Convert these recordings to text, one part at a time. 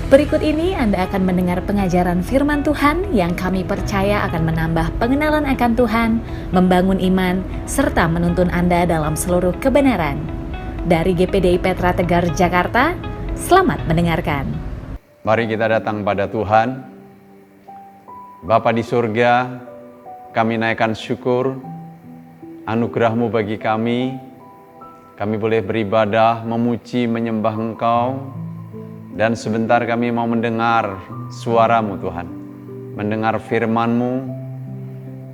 Berikut ini Anda akan mendengar pengajaran firman Tuhan yang kami percaya akan menambah pengenalan akan Tuhan, membangun iman, serta menuntun Anda dalam seluruh kebenaran. Dari GPDI Petra Tegar, Jakarta, selamat mendengarkan. Mari kita datang pada Tuhan. Bapa di surga, kami naikkan syukur, anugerah-Mu bagi kami. Kami boleh beribadah, memuji, menyembah Engkau. Dan sebentar kami mau mendengar suara-Mu Tuhan. Mendengar firman-Mu.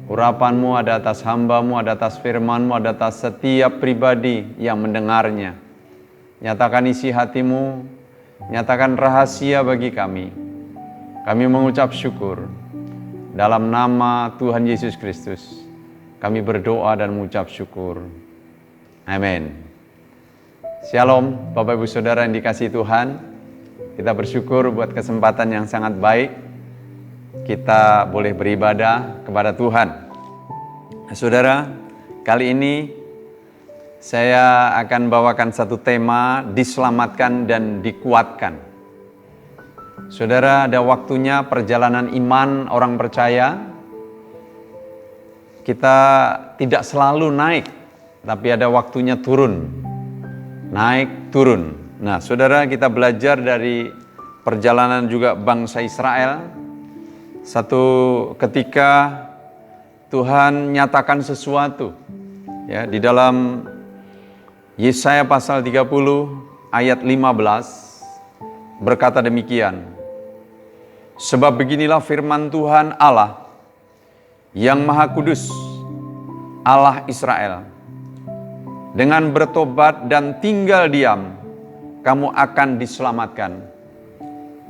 Urapan-Mu ada atas hamba-Mu, ada atas firman-Mu, ada atas setiap pribadi yang mendengarnya. Nyatakan isi hati-Mu, nyatakan rahasia bagi kami. Kami mengucap syukur. Dalam nama Tuhan Yesus Kristus, kami berdoa dan mengucap syukur. Amin. Shalom Bapak Ibu Saudara yang dikasihi Tuhan. Kita bersyukur buat kesempatan yang sangat baik. Kita boleh beribadah kepada Tuhan. Saudara, kali ini saya akan bawakan satu tema, diselamatkan dan dikuatkan. Saudara, ada waktunya perjalanan iman orang percaya. Kita tidak selalu naik, tapi ada waktunya turun. Naik, turun. Nah, saudara, kita belajar dari perjalanan juga bangsa Israel. Satu ketika Tuhan nyatakan sesuatu. Ya, di dalam Yesaya pasal 30 ayat 15 berkata demikian. Sebab beginilah firman Tuhan Allah yang Maha Kudus, Allah Israel. Dengan bertobat dan tinggal diam, kamu akan diselamatkan.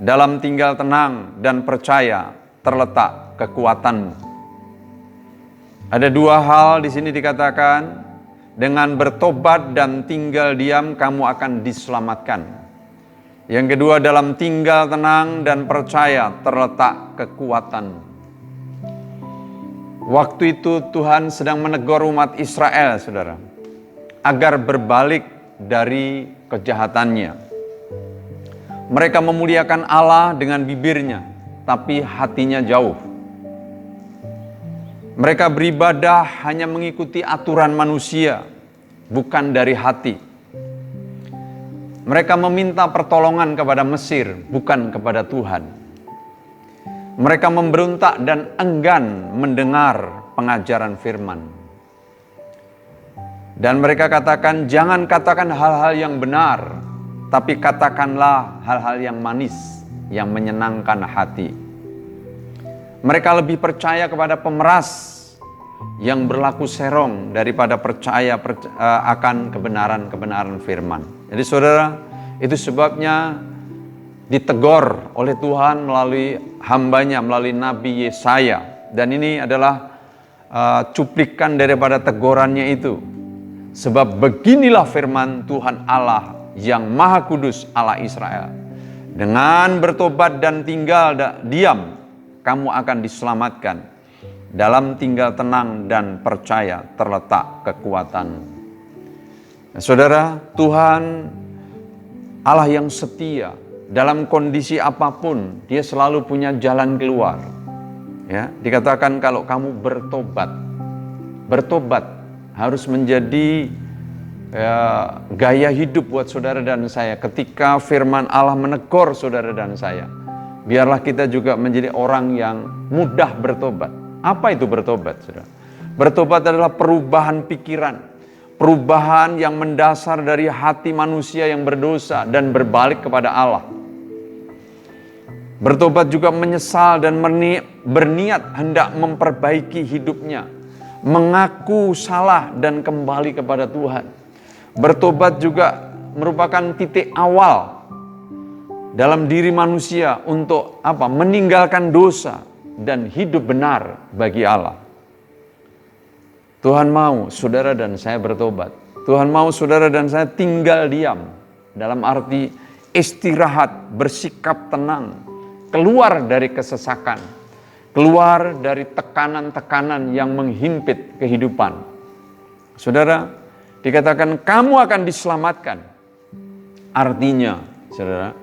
Dalam tinggal tenang dan percaya terletak kekuatanmu. Ada dua hal di sini dikatakan, dengan bertobat dan tinggal diam kamu akan diselamatkan. Yang kedua, dalam tinggal tenang dan percaya terletak kekuatanmu. Waktu itu Tuhan sedang menegur umat Israel, saudara, agar berbalik dari kejahatannya. Mereka memuliakan Allah dengan bibirnya, tapi hatinya jauh. Mereka beribadah hanya mengikuti aturan manusia, bukan dari hati. Mereka meminta pertolongan kepada Mesir, bukan kepada Tuhan. Mereka memberontak dan enggan mendengar pengajaran firman. Dan mereka katakan, jangan katakan hal-hal yang benar, tapi katakanlah hal-hal yang manis, yang menyenangkan hati. Mereka lebih percaya kepada pemeras yang berlaku serong daripada percaya akan kebenaran-kebenaran firman. Jadi saudara, itu sebabnya ditegur oleh Tuhan melalui hambanya, melalui Nabi Yesaya. Dan ini adalah cuplikan daripada tegurannya itu. Sebab beginilah firman Tuhan Allah yang Maha Kudus, Allah Israel. Dengan bertobat dan tinggal diam, kamu akan diselamatkan. Dalam tinggal tenang dan percaya terletak kekuatan. Nah, saudara, Tuhan Allah yang setia. Dalam kondisi apapun, Dia selalu punya jalan keluar. Ya, dikatakan kalau kamu bertobat harus menjadi gaya hidup buat saudara dan saya. Ketika firman Allah menegur saudara dan saya, biarlah kita juga menjadi orang yang mudah bertobat. Apa itu bertobat, saudara? Bertobat adalah perubahan pikiran, perubahan yang mendasar dari hati manusia yang berdosa dan berbalik kepada Allah. Bertobat juga menyesal dan berniat hendak memperbaiki hidupnya, mengaku salah dan kembali kepada Tuhan. Bertobat juga merupakan titik awal dalam diri manusia untuk meninggalkan dosa dan hidup benar bagi Allah. Tuhan mau saudara dan saya bertobat. Tuhan mau saudara dan saya tinggal diam, dalam arti istirahat, bersikap tenang, keluar dari kesesakan, keluar dari tekanan-tekanan yang menghimpit kehidupan. Saudara, dikatakan kamu akan diselamatkan. Artinya, saudara,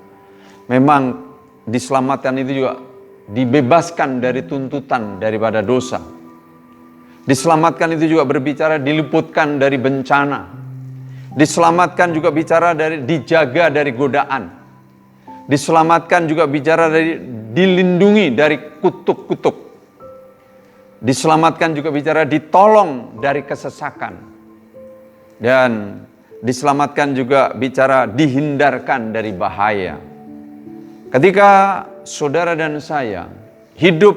memang diselamatkan itu juga dibebaskan dari tuntutan daripada dosa. Diselamatkan itu juga berbicara diluputkan dari bencana. Diselamatkan juga bicara dari dijaga dari godaan. Diselamatkan juga bicara dari dilindungi dari kutuk-kutuk. Diselamatkan juga bicara ditolong dari kesesakan. Dan diselamatkan juga bicara dihindarkan dari bahaya. Ketika saudara dan saya hidup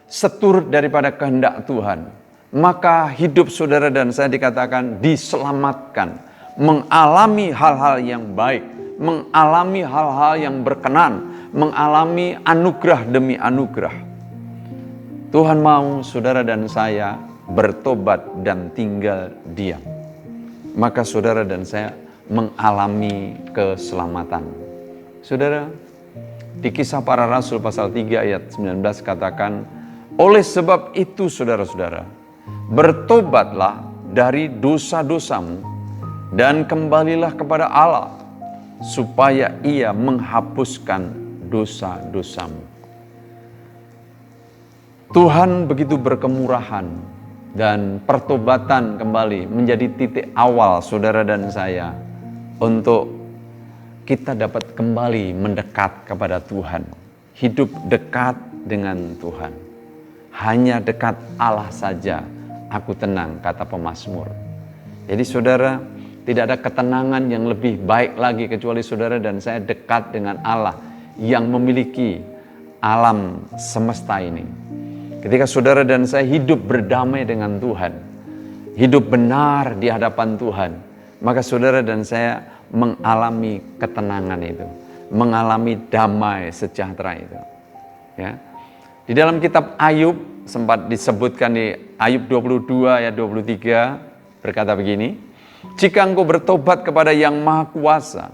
seturut daripada kehendak Tuhan, maka hidup saudara dan saya dikatakan diselamatkan, mengalami hal-hal yang baik, mengalami hal-hal yang berkenan, mengalami anugerah demi anugerah. Tuhan mau saudara dan saya bertobat dan tinggal diam. Maka saudara dan saya mengalami keselamatan. Saudara, di Kisah Para Rasul pasal 3 ayat 19 katakan, oleh sebab itu saudara-saudara, bertobatlah dari dosa-dosamu dan kembalilah kepada Allah, supaya Ia menghapuskan dosa-dosamu. Tuhan begitu berkemurahan dan pertobatan kembali menjadi titik awal saudara dan saya untuk kita dapat kembali mendekat kepada Tuhan. Hidup dekat dengan Tuhan. Hanya dekat Allah saja aku tenang, kata pemazmur. Jadi saudara, tidak ada ketenangan yang lebih baik lagi kecuali saudara dan saya dekat dengan Allah yang memiliki alam semesta ini. Ketika saudara dan saya hidup berdamai dengan Tuhan, hidup benar di hadapan Tuhan, maka saudara dan saya mengalami ketenangan itu, mengalami damai sejahtera itu. Ya. Di dalam kitab Ayub sempat disebutkan di Ayub 22 ayat 23 berkata begini, jika engkau bertobat kepada Yang Maha Kuasa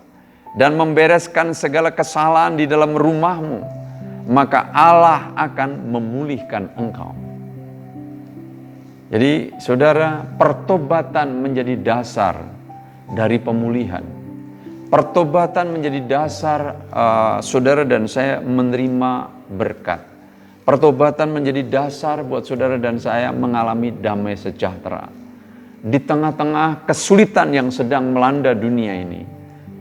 dan membereskan segala kesalahan di dalam rumahmu, maka Allah akan memulihkan engkau. Jadi saudara, pertobatan menjadi dasar dari pemulihan. Pertobatan menjadi dasar saudara dan saya menerima berkat. Pertobatan menjadi dasar buat saudara dan saya mengalami damai sejahtera. Di tengah-tengah kesulitan yang sedang melanda dunia ini,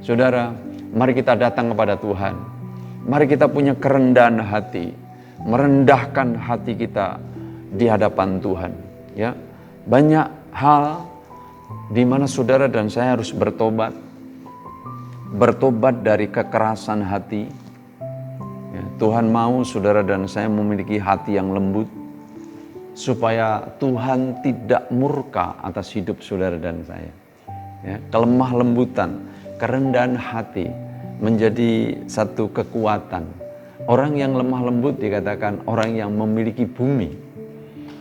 saudara, mari kita datang kepada Tuhan. Mari kita punya kerendahan hati, merendahkan hati kita di hadapan Tuhan. Ya, banyak hal di mana saudara dan saya harus bertobat dari kekerasan hati. Ya, Tuhan mau saudara dan saya memiliki hati yang lembut, supaya Tuhan tidak murka atas hidup saudara dan saya. Ya, kelemah lembutan, kerendahan hati menjadi satu kekuatan. Orang yang lemah lembut dikatakan orang yang memiliki bumi.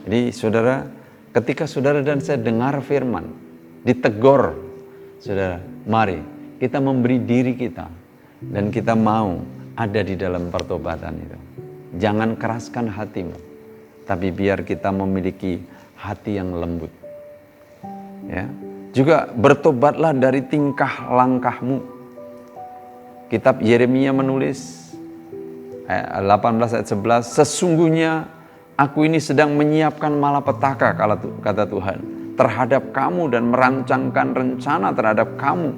Jadi saudara, ketika saudara dan saya dengar firman, ditegur, saudara, mari kita memberi diri kita dan kita mau ada di dalam pertobatan itu. Jangan keraskan hatimu, tapi biar kita memiliki hati yang lembut. Ya, juga bertobatlah dari tingkah langkahmu. Kitab Yeremia menulis 18 ayat 11, sesungguhnya aku ini sedang menyiapkan malapetaka, kata Tuhan, terhadap kamu dan merancangkan rencana terhadap kamu.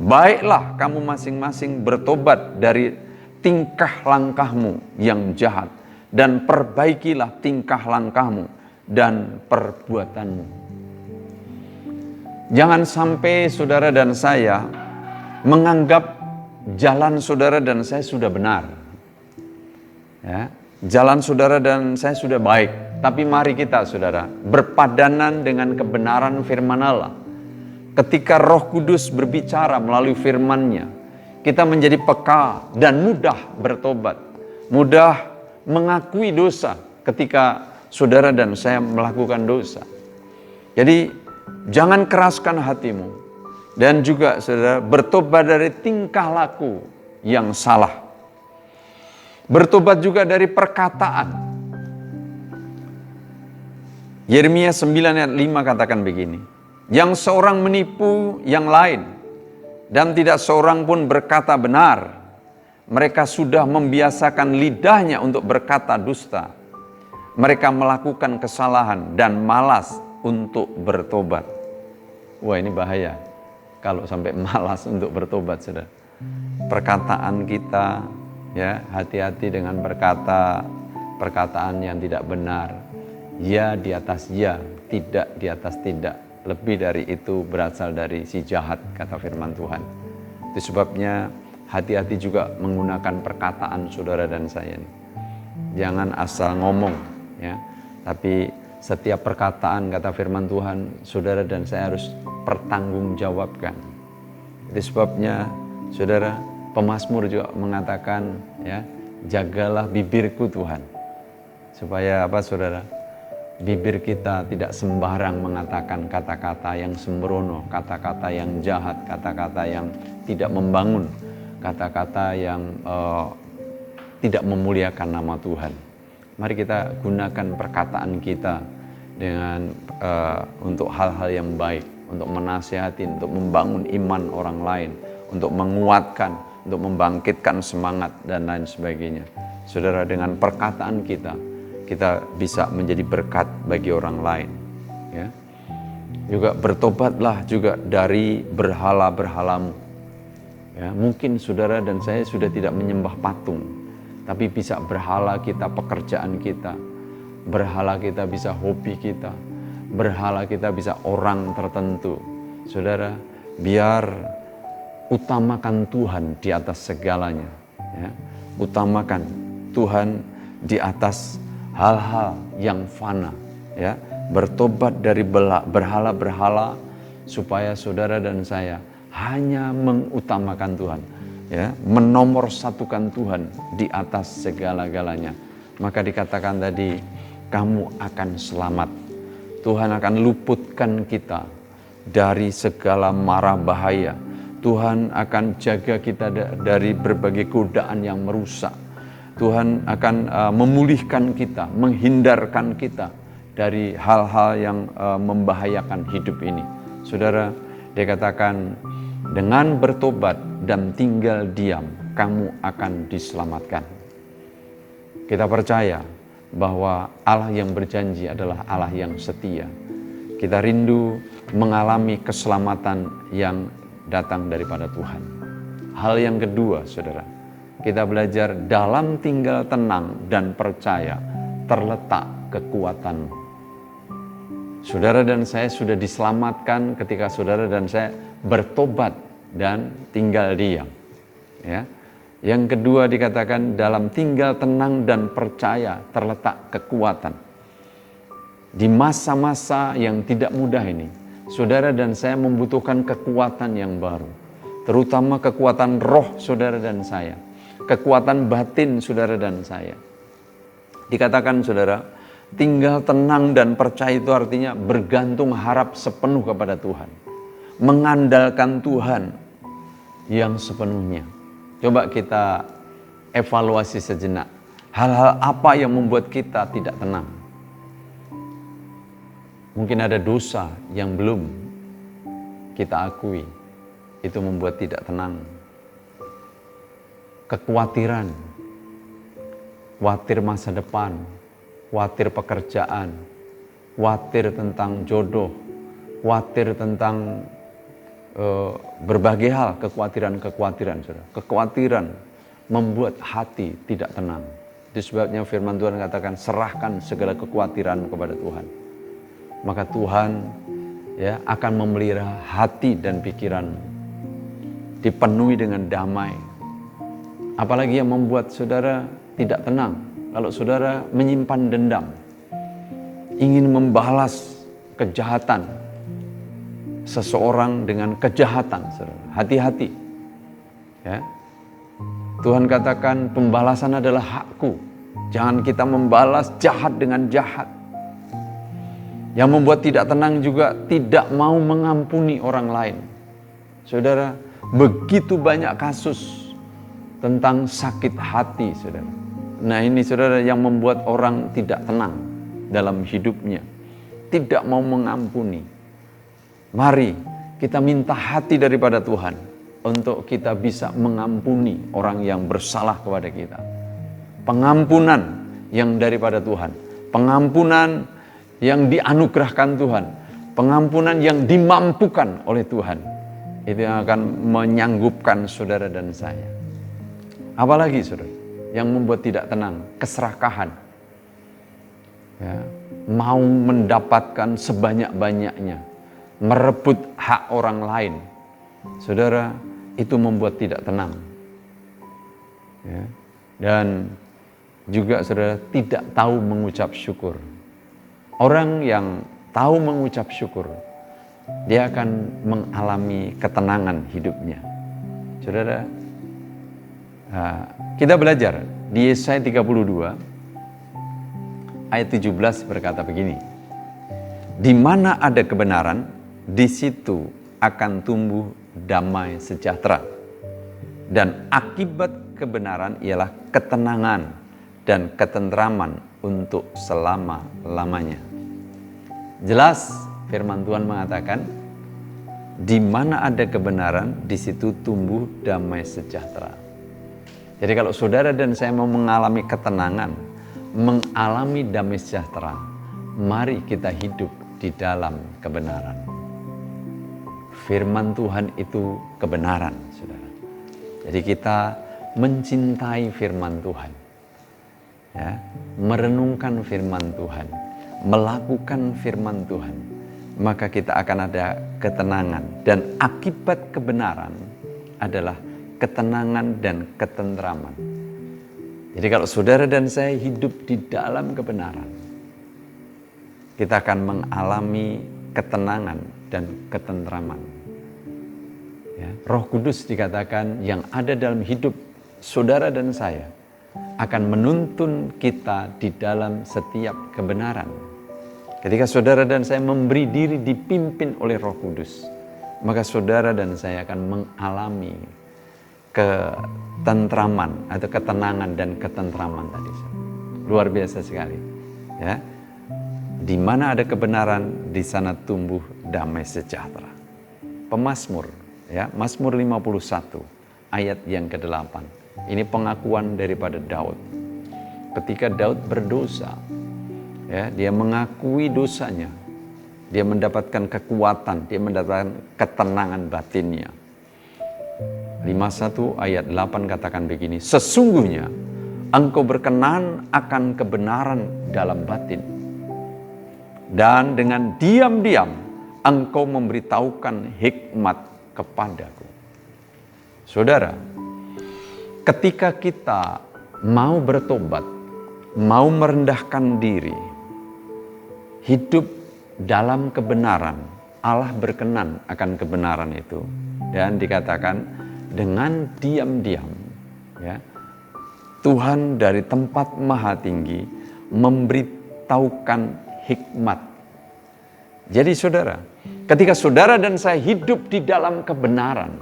Baiklah kamu masing-masing bertobat dari tingkah langkahmu yang jahat dan perbaikilah tingkah langkahmu dan perbuatanmu. Jangan sampai saudara dan saya menganggap jalan saudara dan saya sudah benar. Ya, jalan saudara dan saya sudah baik. Tapi mari kita saudara berpadanan dengan kebenaran firman Allah. Ketika Roh Kudus berbicara melalui firman-Nya, kita menjadi peka dan mudah bertobat. Mudah mengakui dosa ketika saudara dan saya melakukan dosa. Jadi jangan keraskan hatimu. Dan juga saudara bertobat dari tingkah laku yang salah. Bertobat juga dari perkataan. Yeremia 9 ayat 5 katakan begini. Yang seorang menipu yang lain dan tidak seorang pun berkata benar. Mereka sudah membiasakan lidahnya untuk berkata dusta. Mereka melakukan kesalahan dan malas untuk bertobat. Wah, ini bahaya kalau sampai malas untuk bertobat, saudara. Perkataan kita, ya, hati-hati dengan perkataan yang tidak benar. Ya di atas ya, tidak di atas tidak. Lebih dari itu berasal dari si jahat, kata firman Tuhan. Itu sebabnya hati-hati juga menggunakan perkataan saudara dan saya ini. Jangan asal ngomong, ya. Tapi setiap perkataan, kata firman Tuhan, saudara dan saya harus pertanggungjawabkan. Itu sebabnya, saudara, pemazmur juga mengatakan, ya, jagalah bibirku Tuhan. Supaya apa, saudara? Bibir kita tidak sembarang mengatakan kata-kata yang sembrono, kata-kata yang jahat, kata-kata yang tidak membangun, kata-kata yang tidak memuliakan nama Tuhan. Mari kita gunakan perkataan kita dengan untuk hal-hal yang baik, untuk menasihati, untuk membangun iman orang lain, untuk menguatkan, untuk membangkitkan semangat dan lain sebagainya. Saudara, dengan perkataan kita bisa menjadi berkat bagi orang lain, ya. Juga bertobatlah juga dari berhala-berhalamu. Ya, mungkin saudara dan saya sudah tidak menyembah patung, tapi bisa berhala kita pekerjaan kita, berhala kita bisa hobi kita, berhala kita bisa orang tertentu. Saudara, biar utamakan Tuhan di atas segalanya, ya. Utamakan Tuhan di atas hal-hal yang fana, ya. Bertobat dari berhala-berhala supaya saudara dan saya hanya mengutamakan Tuhan, ya, menomorsatukan Tuhan di atas segala-galanya. Maka dikatakan tadi, kamu akan selamat. Tuhan akan luputkan kita dari segala mara bahaya. Tuhan akan jaga kita dari berbagai godaan yang merusak. Tuhan akan memulihkan kita, menghindarkan kita dari hal-hal yang membahayakan hidup ini. Saudara, dia katakan, dengan bertobat dan tinggal diam, kamu akan diselamatkan. Kita percaya bahwa Allah yang berjanji adalah Allah yang setia. Kita rindu mengalami keselamatan yang datang daripada Tuhan. Hal yang kedua, saudara, kita belajar dalam tinggal tenang dan percaya terletak kekuatan. Saudara dan saya sudah diselamatkan ketika saudara dan saya bertobat dan tinggal diam. Ya. Yang kedua dikatakan dalam tinggal tenang dan percaya terletak kekuatan. Di masa-masa yang tidak mudah ini, saudara dan saya membutuhkan kekuatan yang baru. Terutama kekuatan roh saudara dan saya. Kekuatan batin saudara dan saya. Dikatakan saudara, tinggal tenang dan percaya itu artinya bergantung harap sepenuh kepada Tuhan. Mengandalkan Tuhan yang sepenuhnya. Coba kita evaluasi sejenak. Hal-hal apa yang membuat kita tidak tenang? Mungkin ada dosa yang belum kita akui. Itu membuat tidak tenang. Kekhawatiran, khawatir masa depan, khawatir pekerjaan, khawatir tentang jodoh, khawatir tentang berbagai hal, kekhawatiran. Kekhawatiran membuat hati tidak tenang. Itu sebabnya firman Tuhan katakan, serahkan segala kekhawatiran kepada Tuhan. Maka Tuhan, ya, akan memelihara hati dan pikiran, dipenuhi dengan damai. Apalagi yang membuat saudara tidak tenang, kalau saudara menyimpan dendam, ingin membalas kejahatan seseorang dengan kejahatan, saudara. Hati-hati, ya. Tuhan katakan pembalasan adalah hakku. Jangan kita membalas jahat dengan jahat. Yang membuat tidak tenang juga tidak mau mengampuni orang lain. Saudara, begitu banyak kasus tentang sakit hati, saudara. Nah ini saudara yang membuat orang tidak tenang dalam hidupnya. Tidak mau mengampuni. Mari kita minta hati daripada Tuhan. untuk kita bisa mengampuni orang yang bersalah kepada kita. Pengampunan yang daripada Tuhan, pengampunan yang dianugerahkan Tuhan, pengampunan yang dimampukan oleh Tuhan, itu yang akan menyanggupkan saudara dan saya. Apalagi saudara, yang membuat tidak tenang, keserakahan. Ya, mau mendapatkan sebanyak-banyaknya, merebut hak orang lain. Saudara, itu membuat tidak tenang. Ya, dan juga saudara tidak tahu mengucap syukur. Orang yang tahu mengucap syukur, dia akan mengalami ketenangan hidupnya. Saudara, kita belajar di Yesaya 32 ayat 17 berkata begini. Di mana ada kebenaran, di situ akan tumbuh damai sejahtera. Dan akibat kebenaran ialah ketenangan dan ketentraman untuk selama-lamanya. Jelas firman Tuhan mengatakan, di mana ada kebenaran, di situ tumbuh damai sejahtera. Jadi kalau saudara dan saya mau mengalami ketenangan, mengalami damai sejahtera, mari kita hidup di dalam kebenaran. Firman Tuhan itu kebenaran, saudara. Jadi kita mencintai firman Tuhan, ya, merenungkan firman Tuhan, melakukan firman Tuhan, maka kita akan ada ketenangan. Dan akibat kebenaran adalah ketenangan dan ketentraman. Jadi kalau saudara dan saya hidup di dalam kebenaran, kita akan mengalami ketenangan dan ketentraman. Ya, Roh Kudus dikatakan yang ada dalam hidup saudara dan saya akan menuntun kita di dalam setiap kebenaran. Ketika saudara dan saya memberi diri dipimpin oleh Roh Kudus, maka saudara dan saya akan mengalami ketentraman atau ketenangan dan ketentraman tadi. Luar biasa sekali. Ya. Di mana ada kebenaran, di sana tumbuh damai sejahtera. Pemazmur, ya, Mazmur 51 ayat yang ke-8. Ini pengakuan daripada Daud. Ketika Daud berdosa, ya, dia mengakui dosanya. Dia mendapatkan kekuatan, dia mendapatkan ketenangan batinnya. 51 ayat 8 katakan begini, sesungguhnya engkau berkenan akan kebenaran dalam batin, dan dengan diam-diam engkau memberitahukan hikmat kepadaku. Saudara, ketika kita mau bertobat, mau merendahkan diri, hidup dalam kebenaran, Allah berkenan akan kebenaran itu. Dan dikatakan dengan diam-diam, ya, Tuhan dari tempat maha tinggi memberitahukan hikmat. Jadi saudara, ketika saudara dan saya hidup di dalam kebenaran,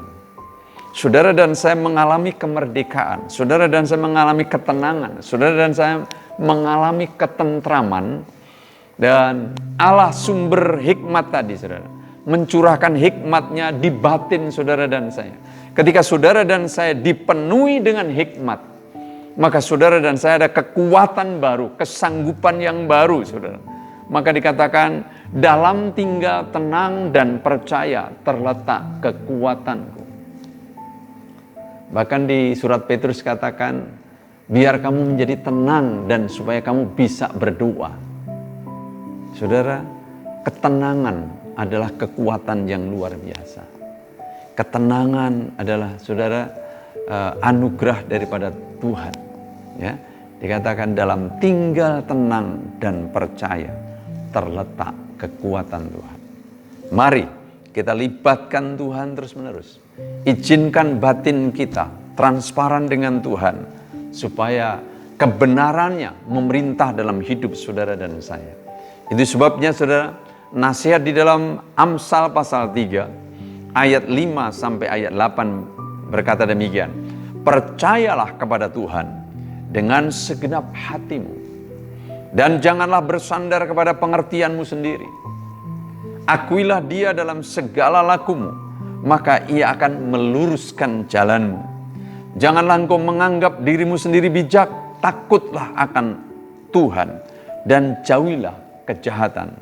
saudara dan saya mengalami kemerdekaan, saudara dan saya mengalami ketenangan, saudara dan saya mengalami ketentraman, dan Allah sumber hikmat tadi, saudara, mencurahkan hikmatnya di batin saudara dan saya. Ketika saudara dan saya dipenuhi dengan hikmat, maka saudara dan saya ada kekuatan baru, kesanggupan yang baru, saudara. Maka dikatakan, dalam tinggal tenang dan percaya terletak kekuatanku. Bahkan di surat Petrus katakan, biar kamu menjadi tenang dan supaya kamu bisa berdoa. Saudara, ketenangan adalah kekuatan yang luar biasa. Ketenangan adalah, saudara, anugerah daripada Tuhan. Ya, dikatakan dalam tinggal tenang dan percaya terletak kekuatan Tuhan. Mari kita libatkan Tuhan terus-menerus. Izinkan batin kita transparan dengan Tuhan, supaya kebenarannya memerintah dalam hidup saudara dan saya. Itu sebabnya, saudara, nasihat di dalam Amsal pasal 3 ayat 5 sampai ayat 8 berkata demikian. Percayalah kepada Tuhan dengan segenap hatimu, dan janganlah bersandar kepada pengertianmu sendiri. Akuilah Dia dalam segala lakumu, maka Ia akan meluruskan jalanmu. Janganlah engkau menganggap dirimu sendiri bijak, takutlah akan Tuhan dan jauhilah kejahatan.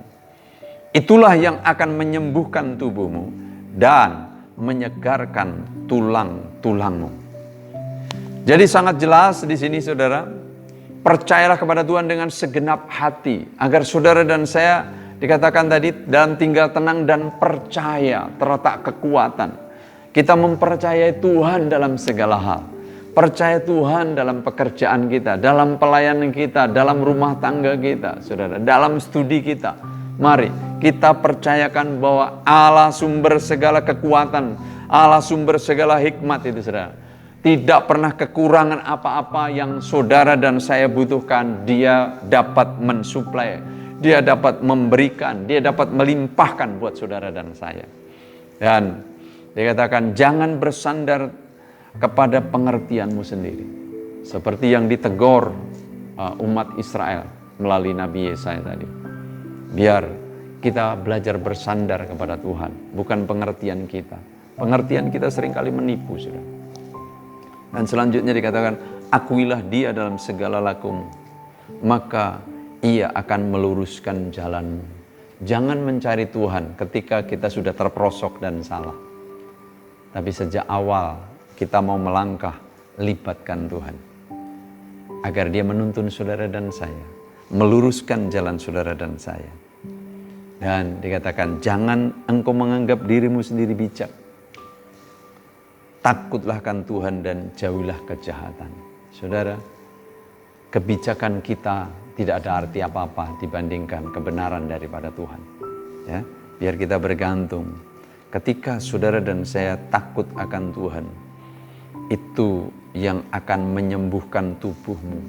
Itulah yang akan menyembuhkan tubuhmu dan menyegarkan tulang-tulangmu. Jadi sangat jelas di sini saudara, percayalah kepada Tuhan dengan segenap hati, agar saudara dan saya dikatakan tadi dalam tinggal tenang dan percaya terletak kekuatan. Kita mempercayai Tuhan dalam segala hal. Percaya Tuhan dalam pekerjaan kita, dalam pelayanan kita, dalam rumah tangga kita, saudara, dalam studi kita. Mari kita percayakan bahwa Allah sumber segala kekuatan, Allah sumber segala hikmat itu, saudara. Tidak pernah kekurangan apa-apa yang saudara dan saya butuhkan. Dia dapat mensuplai, Dia dapat memberikan, Dia dapat melimpahkan buat saudara dan saya. Dan dikatakan jangan bersandar kepada pengertianmu sendiri. Seperti yang ditegur umat Israel melalui Nabi Yesaya tadi. Biar kita belajar bersandar kepada Tuhan, bukan pengertian kita. Pengertian kita seringkali menipu, saudara. Dan selanjutnya dikatakan, akuilah Dia dalam segala lakumu, maka Ia akan meluruskan jalanmu. Jangan mencari Tuhan ketika kita sudah terperosok dan salah. Tapi sejak awal kita mau melangkah, libatkan Tuhan. Agar Dia menuntun saudara dan saya, meluruskan jalan saudara dan saya. Dan dikatakan, jangan engkau menganggap dirimu sendiri bijak. Takutlah akan Tuhan dan jauhilah kejahatan. Saudara, kebijakan kita tidak ada arti apa-apa dibandingkan kebenaran daripada Tuhan. Ya, biar kita bergantung. Ketika saudara dan saya takut akan Tuhan, itu yang akan menyembuhkan tubuhmu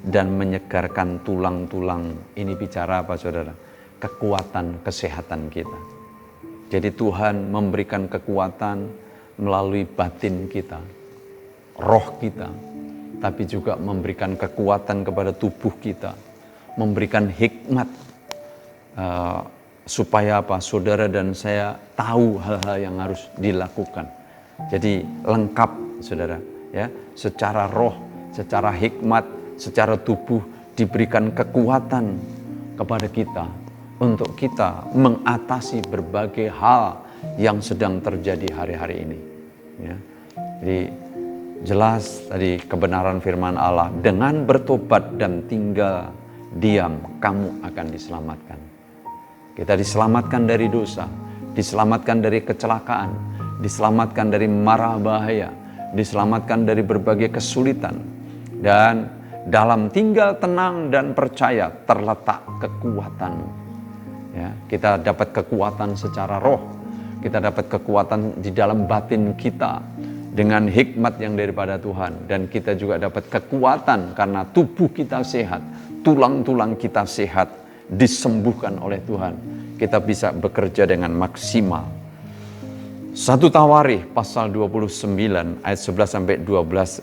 dan menyegarkan tulang-tulang. Ini bicara apa, saudara? Kekuatan kesehatan kita. Jadi Tuhan memberikan kekuatan melalui batin kita, roh kita, tapi juga memberikan kekuatan kepada tubuh kita, memberikan hikmat supaya apa? Saudara dan saya tahu hal-hal yang harus dilakukan. Jadi lengkap, saudara, ya, secara roh, secara hikmat, secara tubuh diberikan kekuatan kepada kita untuk kita mengatasi berbagai hal yang sedang terjadi hari-hari ini. Ya. Jadi jelas tadi kebenaran firman Allah, dengan bertobat dan tinggal diam, kamu akan diselamatkan. Kita diselamatkan dari dosa, diselamatkan dari kecelakaan, diselamatkan dari mara bahaya, diselamatkan dari berbagai kesulitan. Dan dalam tinggal tenang dan percaya terletak kekuatan. Ya, kita dapat kekuatan secara roh, kita dapat kekuatan di dalam batin kita dengan hikmat yang daripada Tuhan. Dan kita juga dapat kekuatan karena tubuh kita sehat, tulang-tulang kita sehat, disembuhkan oleh Tuhan. Kita bisa bekerja dengan maksimal. 1 Tawarikh pasal 29 ayat 11-12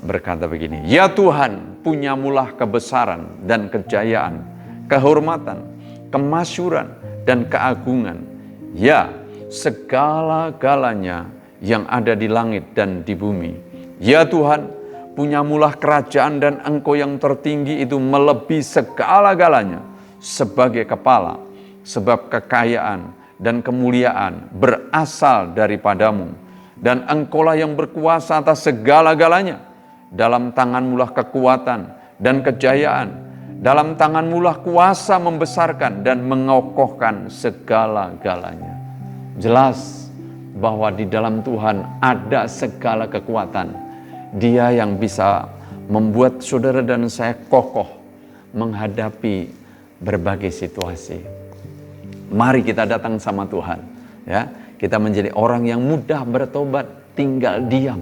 berkata begini, ya Tuhan, punyamulah kebesaran dan kejayaan, kehormatan, kemasyuran dan keagungan. Ya, segala-galanya yang ada di langit dan di bumi. Ya Tuhan, punyamulah kerajaan dan Engkau yang tertinggi itu melebihi segala-galanya sebagai kepala, sebab kekayaan dan kemuliaan berasal daripadamu, dan Engkaulah yang berkuasa atas segala-galanya. Dalam tanganmulah kekuatan dan kejayaan, dalam tanganmulah kuasa membesarkan dan mengokohkan segala-galanya. Jelas bahwa di dalam Tuhan ada segala kekuatan. Dia yang bisa membuat saudara dan saya kokoh menghadapi berbagai situasi. Mari kita datang sama Tuhan, ya. Kita menjadi orang yang mudah bertobat, tinggal diam,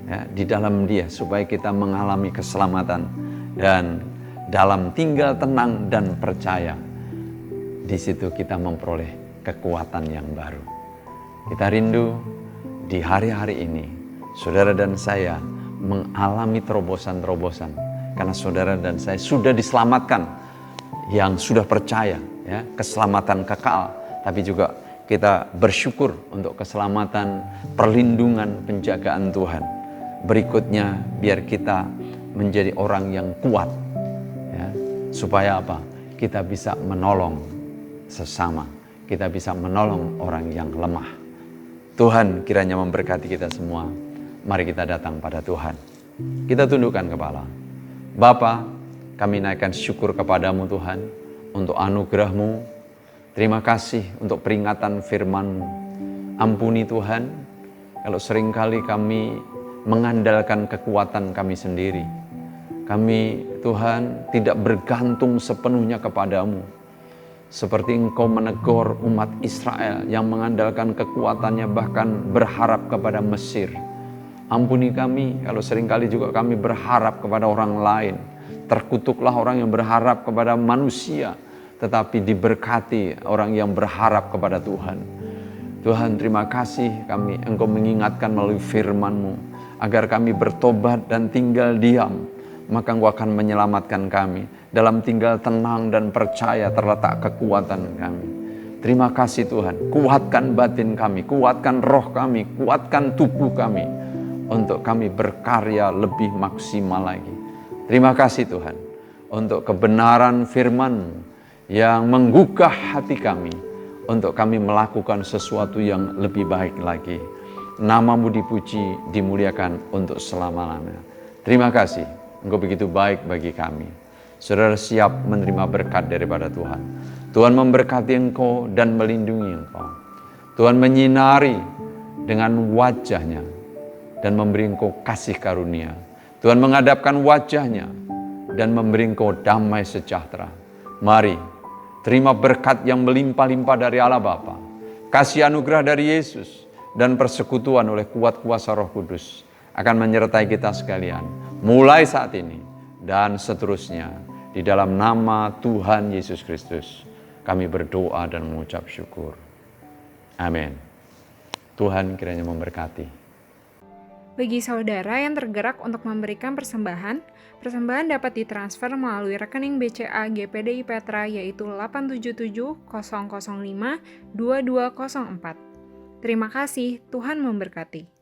ya, di dalam Dia, supaya kita mengalami keselamatan dan dalam tinggal tenang dan percaya. Di situ kita memperoleh kekuatan yang baru. Kita rindu di hari-hari ini saudara dan saya mengalami terobosan-terobosan, karena saudara dan saya sudah diselamatkan, yang sudah percaya, ya, keselamatan kekal, tapi juga Kita bersyukur untuk keselamatan, perlindungan, penjagaan Tuhan. Berikutnya, biar kita menjadi orang yang kuat, ya, supaya apa? Kita bisa menolong sesama, kita bisa menolong orang yang lemah. Tuhan kiranya memberkati kita semua. Mari kita datang pada Tuhan. Kita tundukkan kepala. Bapa, kami naikkan syukur kepadamu Tuhan untuk anugerah-Mu. Terima kasih untuk peringatan firman-Mu. Ampuni Tuhan, kalau seringkali kami mengandalkan kekuatan kami sendiri. Kami Tuhan tidak bergantung sepenuhnya kepadamu. Seperti Engkau menegur umat Israel yang mengandalkan kekuatannya bahkan berharap kepada Mesir. Ampuni kami kalau seringkali juga kami berharap kepada orang lain. Terkutuklah orang yang berharap kepada manusia, tetapi diberkati orang yang berharap kepada Tuhan. Tuhan, terima kasih Engkau mengingatkan melalui firman-Mu agar kami bertobat dan tinggal diam, maka Engkau akan menyelamatkan kami. Dalam tinggal tenang dan percaya terletak kekuatan kami. Terima kasih Tuhan, kuatkan batin kami, kuatkan roh kami, kuatkan tubuh kami, untuk kami berkarya lebih maksimal lagi. Terima kasih Tuhan, untuk kebenaran firman yang menggugah hati kami, untuk kami melakukan sesuatu yang lebih baik lagi. Nama-Mu dipuji, dimuliakan untuk selama-lamanya. Terima kasih, Engkau begitu baik bagi kami. Saudara siap menerima berkat daripada Tuhan. Tuhan memberkati engkau dan melindungi engkau. Tuhan menyinari dengan wajah-Nya dan memberi engkau kasih karunia. Tuhan menghadapkan wajah-Nya dan memberi engkau damai sejahtera. Mari, terima berkat yang melimpah-limpah dari Allah Bapa, kasih anugerah dari Yesus, dan persekutuan oleh kuat kuasa Roh Kudus akan menyertai kita sekalian, mulai saat ini dan seterusnya. Di dalam nama Tuhan Yesus Kristus, kami berdoa dan mengucap syukur. Amin. Tuhan kiranya memberkati. Bagi saudara yang tergerak untuk memberikan persembahan dapat ditransfer melalui rekening BCA GPDI Petra yaitu 877 005 2204. Terima kasih, Tuhan memberkati.